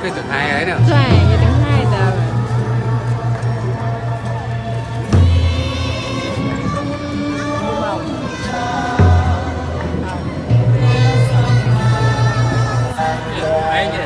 cái thứ hai ấy nào. 对，有点太的。Ấy chứ.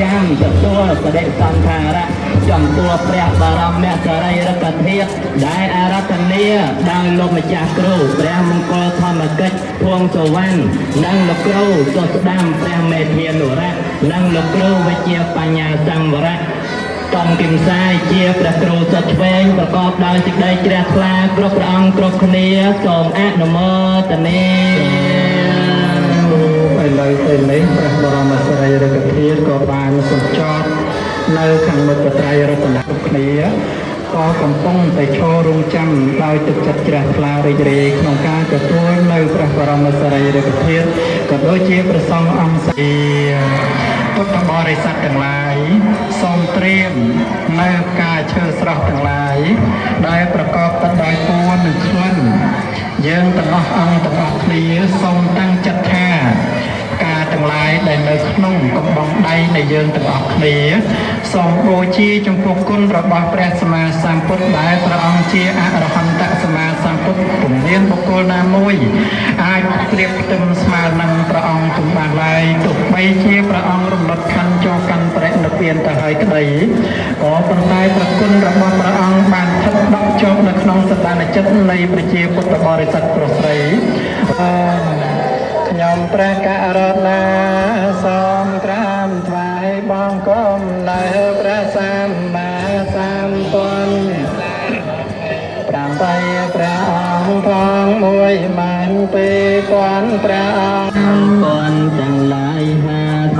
ចាំទទួលបដិសង្ខារៈចំពោះព្រះបរមសរីរិកធាតុដែលអារាធនាដោយលោកម្ចាស់គ្រូព្រះមង្គលធម្មកិច្ចភួងសុវណ្ណនិងលោកគ្រូសុស្ដាំព្រះមេធានុរៈនិងលោកគ្រូវិជ្ជាបញ្ញាសង្វរៈតំគិមសាយជាព្រះគ្រូសុតឆ្វេងប្រកបដោយសេចក្តីជ្រះថ្លាគ្រប់ព្រះអង្គគ្រប់គ្នាសូមអនុមោទនាឥឡូវពេលនេះព្រះបរមសារីរិកធាតុក៏បានសម្ចប់នៅខាងមុខបត្រៃរតនៈគ្នាក៏កំពុងតែឈររងចាំដោយទឹកចិត្តជ្រះថ្លារីករាយក្នុងការទទួលនៅព្រះបរមសារីរិកធាតុក៏ដូចជាព្រះសង្ឃអង្គសាពុទ្ធបរិស័ទទាំងឡាយសូមត្រៀមនៅការឈើស្រស់ទាំងឡាយដែលប្រកបទៅដោយពណ៌និងក្លិនយើងទាំងអស់អង្គទាំងអស់គ្នាសូមតាំងចិត្តថាការទាំងឡាយដែលនៅក្នុងកំបងដៃនៃយើងទាំងអស់គ្នាសូមបូជាចំពោះគុណរបស់ព្រះសម្មាសម្ពុទ្ធដែលព្រះអង្គជាអរហន្តសម្មាសម្ពុទ្ធពុំមានបុគ្គលណាមួយអាចប្រៀបផ្ទឹមស្មើនឹងព្រះអង្គពុំបានឡើយទោះបីជាព្រះអង្គរំលត់ខណ្ឌចូលកាន់បរិនិព្វានទៅហើយក្តីក៏ប៉ុន្តែព្រះគុណរបស់ព្រះអង្គបានស្ថិតដក់ជាប់នៅក្នុងសន្តានចិត្តនៃប្រជាពុទ្ធបរិស័ទប្រុសស្រីខ្ញុំព្រះករុណាសូមក្រាបថ្វាយបង្គំនៅព្រះសម្មាសម្ពុទ្ធ8ព្រះអង្គផង1ម៉ាន2ពាន់ព្រះអង្គពាន់ទាំងឡាយ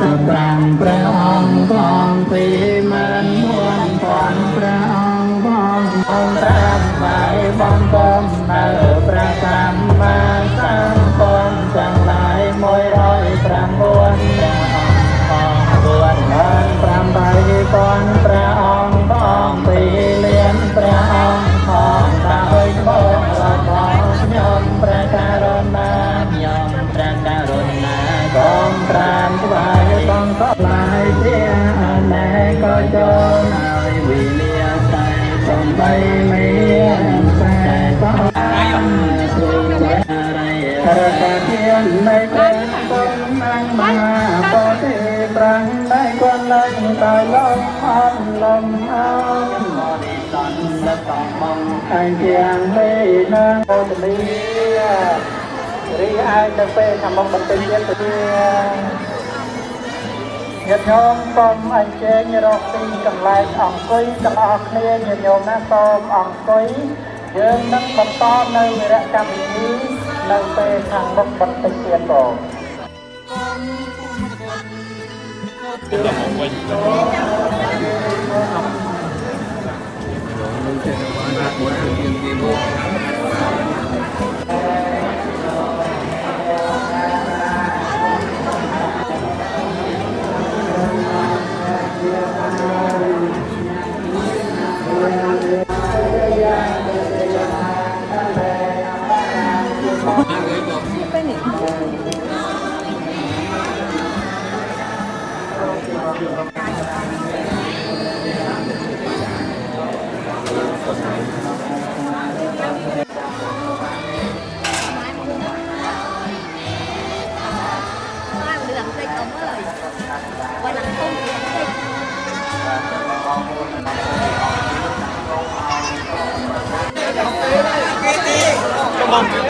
55ព្រះអង្គផង2ម៉ាន4ពាន់ព្រះអង្គផងក្រាបថ្វាយបង្គំនៅព្រះសម្មាសម្ពុទ្ធទាំងឡាយ109ព្រះអង្គផង4ម៉ាន8ពាន់ព្រះអង្គផង2លានព្រះអង្គផងដោយបុណ្យរបស់ខ្ញុំព្រះករុណាខ្ញុំព្រះករុណាសូមក្រាបថ្វាយបង្គំឡាយជាអនេកជនហើយវិលាតែ ในแกงบนนางมาปอเทปรังได้กวนเลยตายลมพันลมเอามอดีตันและต้องมองไอเพียงไม่นางโอจะมีรีไอจะเป็นทำมองมันเป็นเย็นตัวញាតិញោមសូមអញ្ជើញរកទីកន្លែងអង្គុយទាំងអស់គ្នាញាតិញោមណាសូមអង្គុយយើងនឹងបន្តនៅវិរៈកម្មវិធីនៅពេលខាងមុខបន្តិចទៀតបង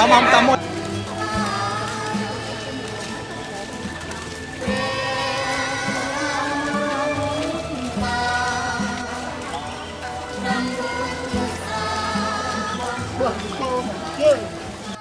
Tama tamo.